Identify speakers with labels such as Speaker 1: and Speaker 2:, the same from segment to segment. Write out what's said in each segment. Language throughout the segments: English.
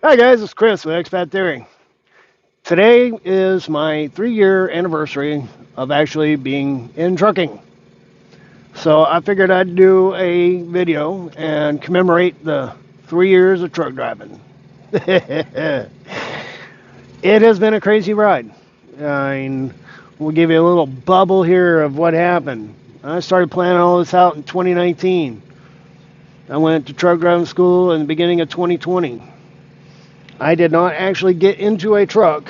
Speaker 1: Hi guys, it's Chris with Expat Theory. Today is my 3-year anniversary of actually being in trucking. So I figured I'd do a video and commemorate the 3 years of truck driving. It has been a crazy ride. I mean, we'll give you a little bubble here of what happened. I started planning all this out in 2019. I went to truck driving school in the beginning of 2020. I did not actually get into a truck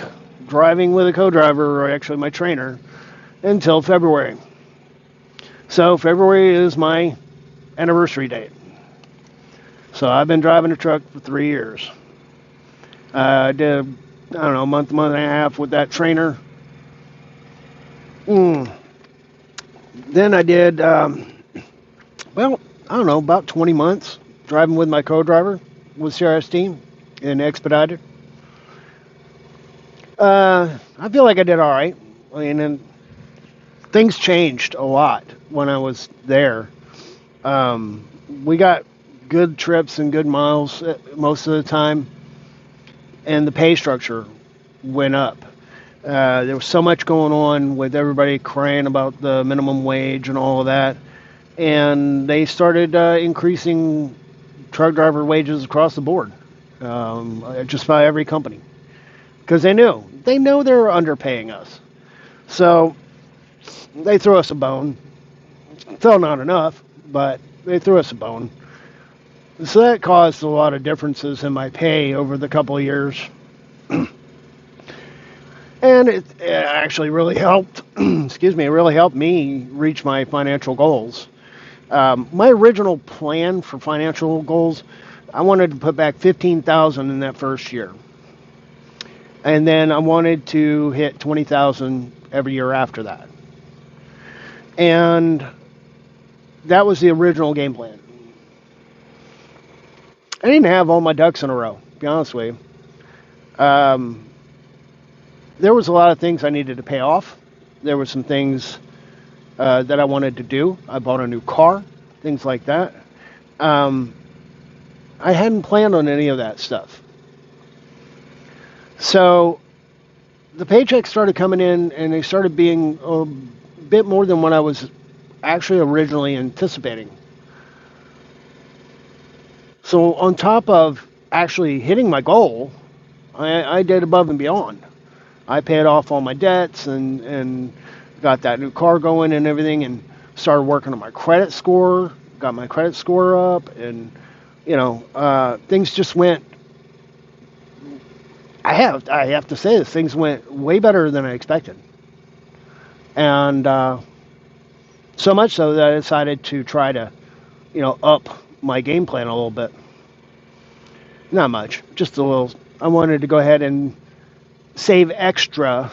Speaker 1: driving with a co-driver, or actually my trainer, until February. So February is my anniversary date. So I've been driving a truck for 3 years. I did, I don't know, a month and a half with that trainer. Then I did, well, I don't know, about 20 months driving with my co-driver with CRST in Expedited. I feel like I did all right. I mean, and things changed a lot when I was there. We got good trips and good miles most of the time, and the pay structure went up. There was so much going on with everybody crying about the minimum wage and all of that, and they started increasing truck driver wages across the board, just about every company, because they know they're underpaying us. So they threw us a bone. Still not enough, but they threw us a bone. So that caused a lot of differences in my pay over the couple of years. And it actually really helped, excuse me, it really helped me reach my financial goals. My original plan for financial goals, I wanted to put back 15,000 in that first year. And then I wanted to hit 20,000 every year after that. And that was the original game plan. I didn't have all my ducks in a row, to be honest with you. There was a lot of things I needed to pay off. There were some things that I wanted to do. I bought a new car, things like that. I hadn't planned on any of that stuff. So the paychecks started coming in, and they started being a bit more than what I was actually originally anticipating. So on top of actually hitting my goal, I did above and beyond. I paid off all my debts and got that new car going and everything, and started working on my credit score, got my credit score up, and things just went. I have to say this, things went way better than I expected, and so much so that I decided to try to, up my game plan a little bit. Not much, just a little. I wanted to go ahead and save extra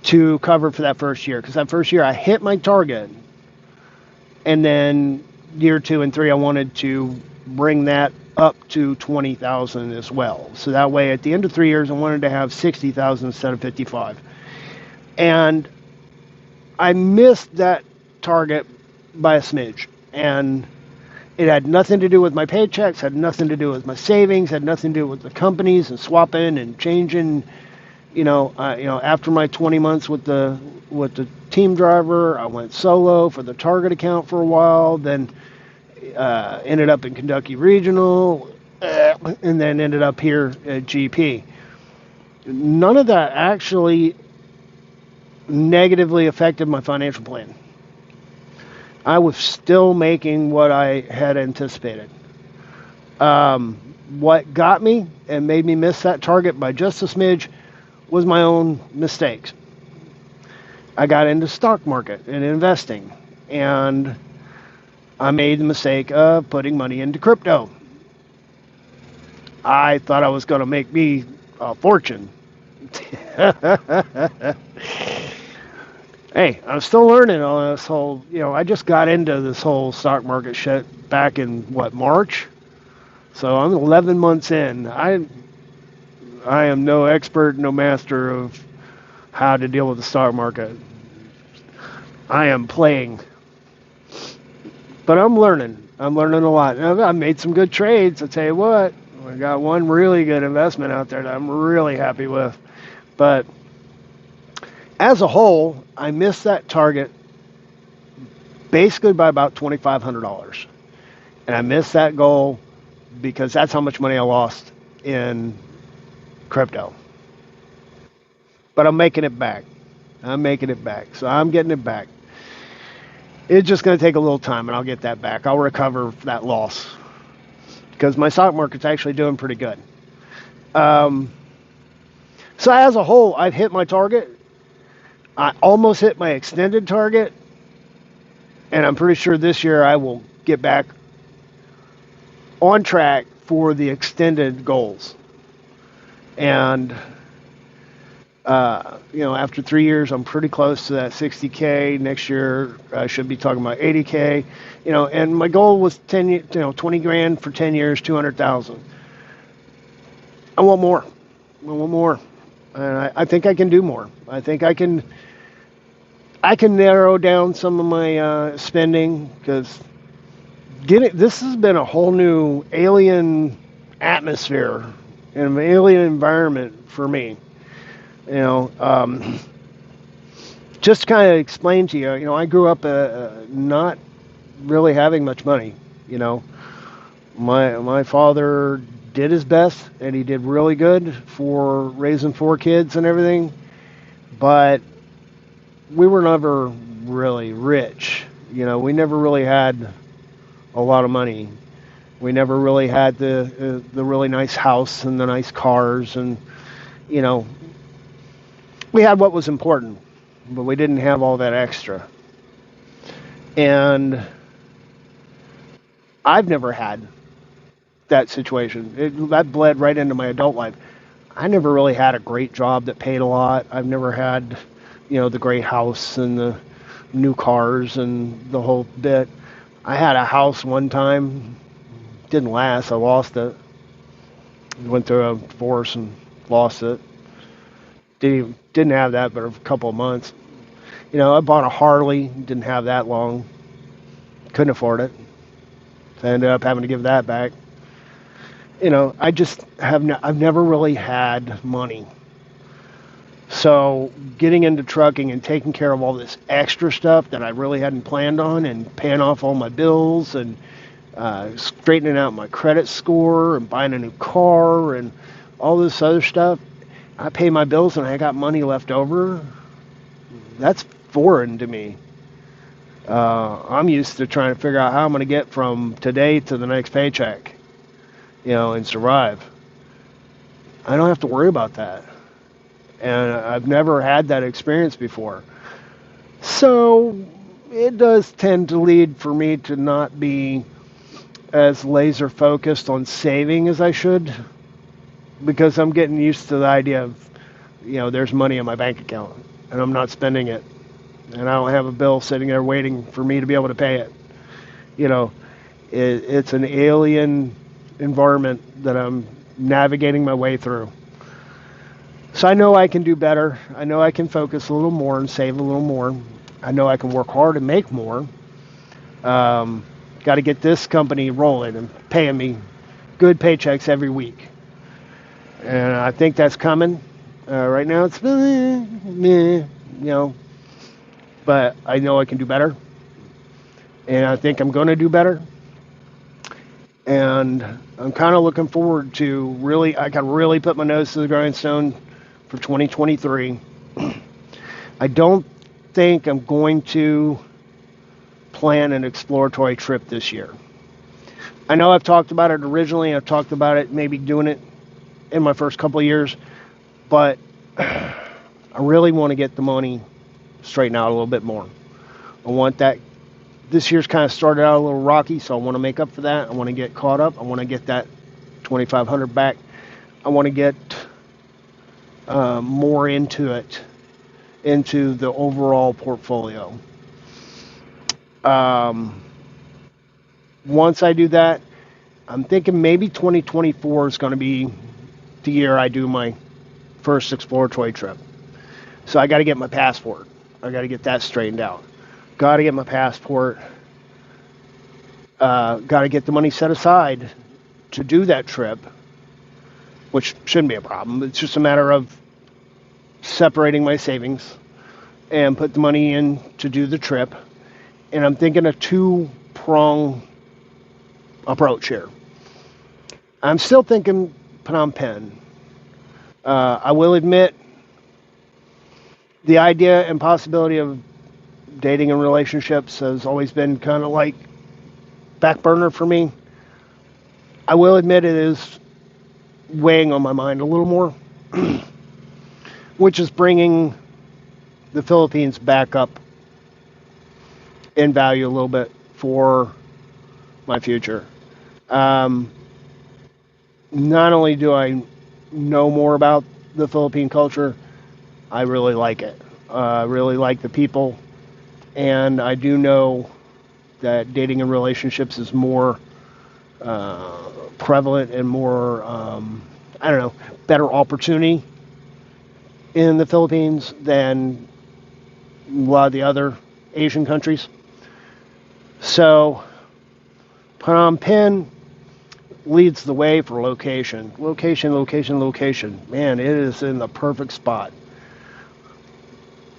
Speaker 1: to cover for that first year, because that first year I hit my target, and then year 2 and 3 I wanted to bring that up to 20,000 as well. So that way, at the end of 3 years, I wanted to have 60,000 instead of 55. And I missed that target by a smidge, and it had nothing to do with my paychecks, had nothing to do with my savings, had nothing to do with the companies and swapping and changing. After my 20 months with the team driver, I went solo for the Target account for a while. Then ended up in Kentucky Regional, and then ended up here at GP. None of that actually negatively affected my financial plan. I was still making what I had anticipated. What got me and made me miss that target by just a smidge was my own mistakes. I got into stock market and investing, and I made the mistake of putting money into crypto. I thought I was going to make me a fortune. Hey, I'm still learning on this whole, I just got into this whole stock market shit back in, March? So I'm 11 months in. I am no expert, no master of how to deal with the stock market. I am playing. But I'm learning. I'm learning a lot. I've made some good trades, I'll tell you what. I got one really good investment out there that I'm really happy with. But as a whole, I missed that target basically by about $2,500. And I missed that goal because that's how much money I lost in crypto. But I'm making it back. I'm making it back. So I'm getting it back. It's just going to take a little time, and I'll get that back. I'll recover that loss because my stock market's actually doing pretty good. Um, so as a whole, I've hit my target. I almost hit my extended target, and I'm pretty sure this year I will get back on track for the extended goals. And after 3 years, I'm pretty close to that 60K. Next year, I should be talking about 80K. And my goal was 20 grand for 10 years, 200,000. I want more. I want more, and I think I can do more. I think I can narrow down some of my spending because this has been a whole new alien atmosphere and an alien environment for me. Just to kind of explain to you, I grew up not really having much money. My father did his best, and he did really good for raising 4 kids and everything, but we were never really rich. We never really had a lot of money. We never really had the really nice house and the nice cars, and we had what was important, but we didn't have all that extra. And I've never had that situation. That bled right into my adult life. I never really had a great job that paid a lot. I've never had, the great house and the new cars and the whole bit. I had a house one time, didn't last. I lost it. Went through a divorce and lost it. Didn't have that but a couple of months. I bought a Harley, didn't have that long. Couldn't afford it. So I ended up having to give that back. I just I've never really had money. So getting into trucking and taking care of all this extra stuff that I really hadn't planned on and paying off all my bills and straightening out my credit score and buying a new car and all this other stuff, I pay my bills and I got money left over. That's foreign to me. I'm used to trying to figure out how I'm going to get from today to the next paycheck, and survive. I don't have to worry about that. And I've never had that experience before. So it does tend to lead for me to not be as laser focused on saving as I should, because I'm getting used to the idea of, there's money in my bank account and I'm not spending it. And I don't have a bill sitting there waiting for me to be able to pay it. It's an alien environment that I'm navigating my way through. So I know I can do better. I know I can focus a little more and save a little more. I know I can work hard and make more. Got to get this company rolling and paying me good paychecks every week. And I think that's coming. Right now it's but I know I can do better. And I think I'm going to do better. And I'm kind of looking forward to I can really put my nose to the grindstone for 2023. I don't think I'm going to plan an exploratory trip this year. I know I've talked about it originally. I've talked about it maybe doing it in my first couple of years, but I really want to get the money straightened out a little bit more. I want that. This year's kind of started out a little rocky, so I want to make up for that. I want to get caught up. I want to get that 2,500 back. I want to get more into the overall portfolio. Once I do that, I'm thinking maybe 2024 is going to be the year I do my first exploratory trip. So I got to get my passport. I got to get that straightened out. Got to get my passport. Got to get the money set aside to do that trip. which shouldn't be a problem. It's just a matter of separating my savings and put the money in to do the trip. And I'm thinking a two-prong approach here. I'm still thinking Phnom Penh. I will admit the idea and possibility of dating and relationships has always been kind of like back burner for me. I will admit it is weighing on my mind a little more, which is bringing the Philippines back up in value a little bit for my future. Um, Not only do I know more about the Philippine culture, I really like it. I really like the people, and I do know that dating and relationships is more prevalent and more, I don't know, better opportunity in the Philippines than a lot of the other Asian countries. So Phnom Penh leads the way for location. Location, location, location. Man, it is in the perfect spot.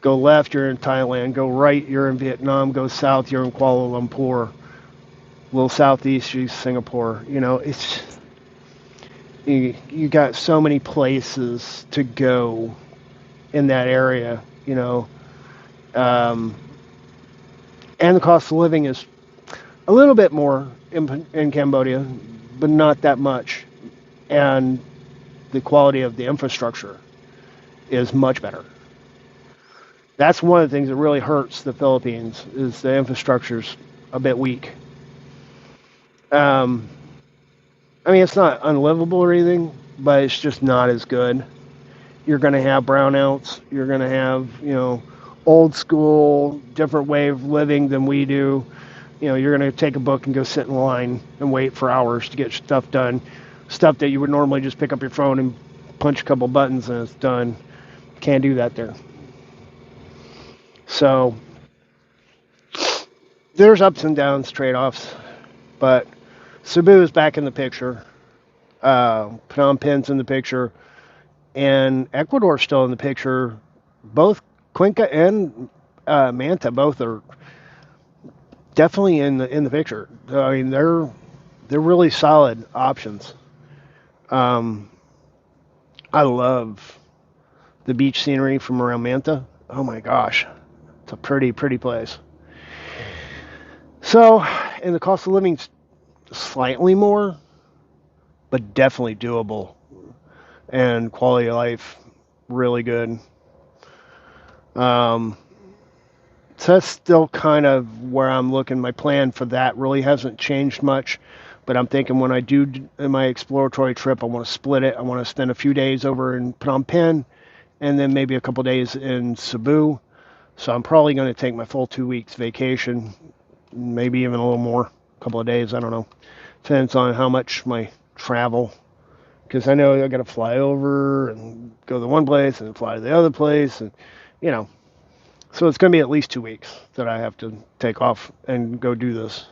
Speaker 1: Go left, you're in Thailand. Go right, you're in Vietnam. Go south, you're in Kuala Lumpur. A little southeast, you're Singapore. You know, it's you got so many places to go in that area. You know, um, and the cost of living is a little bit more in Cambodia, but not that much. And the quality of the infrastructure is much better. That's one of the things that really hurts the Philippines is the infrastructure's a bit weak. Um, I mean, it's not unlivable or anything, but it's just not as good. You're going to have brownouts. You're going to have, old school, different way of living than we do. You're going to take a book and go sit in line and wait for hours to get stuff done. Stuff that you would normally just pick up your phone and punch a couple buttons and it's done. Can't do that there. So there's ups and downs, trade-offs, but Cebu is back in the picture. Phnom Penh's in the picture, and Ecuador's still in the picture. Both Cuenca and Manta both are definitely in the picture. I mean, they're really solid options. Um, I love the beach scenery from around Manta. Oh my gosh, it's a pretty place. So, and the cost of living's slightly more, but definitely doable, and quality of life really good. Um, so that's still kind of where I'm looking. My plan for that really hasn't changed much, but I'm thinking when I do my exploratory trip, I want to split it. I want to spend a few days over in Phnom Penh, and then maybe a couple days in Cebu. So I'm probably going to take my full 2 weeks vacation, maybe even a little more, a couple of days. I don't know. Depends on how much my travel, because I know I got to fly over and go to one place and then fly to the other place, and you know. So it's going to be at least 2 weeks that I have to take off and go do this,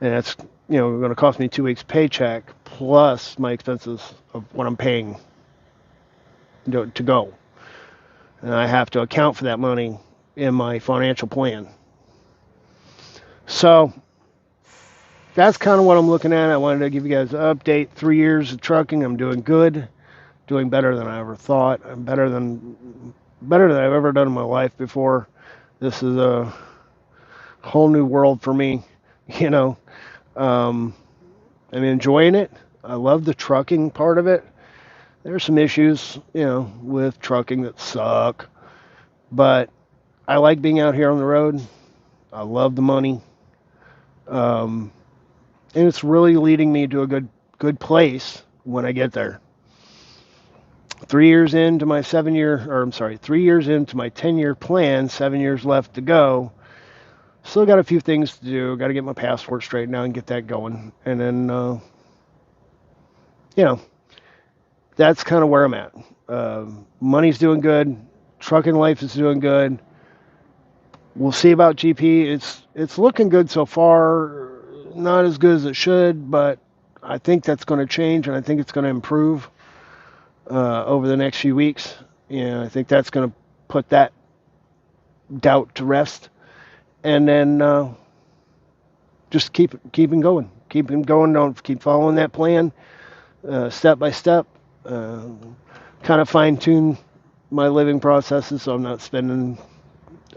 Speaker 1: and that's going to cost me 2 weeks paycheck plus my expenses of what I'm paying to go, and I have to account for that money in my financial plan. So that's kind of what I'm looking at. I wanted to give you guys an update. 3 years of trucking. I'm doing good, doing better than I ever thought. I'm better than I've ever done in my life before. This is a whole new world for me. You know, um, I'm enjoying it. I love the trucking part of it. There's some issues, with trucking that suck, but I like being out here on the road. I love the money. And it's really leading me to a good place when I get there. 3 years into my 10-year plan, 7 years left to go. Still got a few things to do. Got to get my passport straightened out and get that going. And then, that's kind of where I'm at. Money's doing good. Trucking life is doing good. We'll see about GP. It's looking good so far. Not as good as it should, but I think that's going to change, and I think it's going to improve. over the next few weeks. I think that's going to put that doubt to rest. And then just keeping going. Keep him going. Don't keep following that plan step by step. Kind of fine tune my living processes so I'm not spending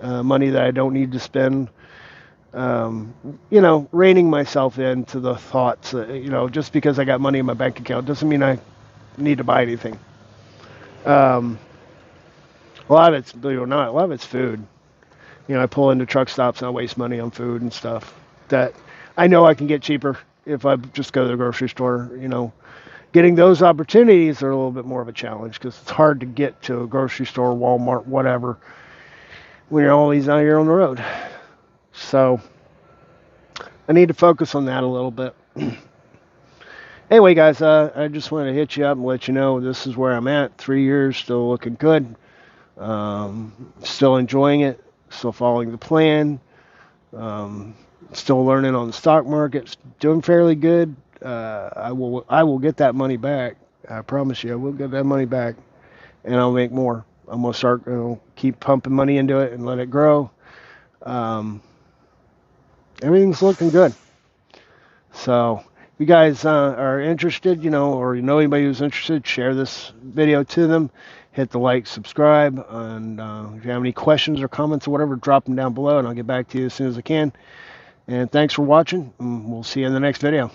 Speaker 1: money that I don't need to spend. Reining myself into the thoughts. Just because I got money in my bank account doesn't mean I need to buy anything. A lot of it's, believe it or not, a lot of it's food. I pull into truck stops and I waste money on food and stuff that I know I can get cheaper if I just go to the grocery store. Getting those opportunities are a little bit more of a challenge because it's hard to get to a grocery store, Walmart, whatever, when you're always out here on the road. So I need to focus on that a little bit. Anyway, guys, I just wanted to hit you up and let you know this is where I'm at. 3 years, still looking good. Still enjoying it. Still following the plan. Still learning on the stock market. Doing fairly good. I will get that money back. I promise you, I will get that money back, and I'll make more. I'm gonna start, keep pumping money into it and let it grow. Everything's looking good. So, if you guys are interested, or you know anybody who's interested, share this video to them. Hit the like, subscribe, and if you have any questions or comments or whatever, drop them down below, and I'll get back to you as soon as I can. And thanks for watching, and we'll see you in the next video.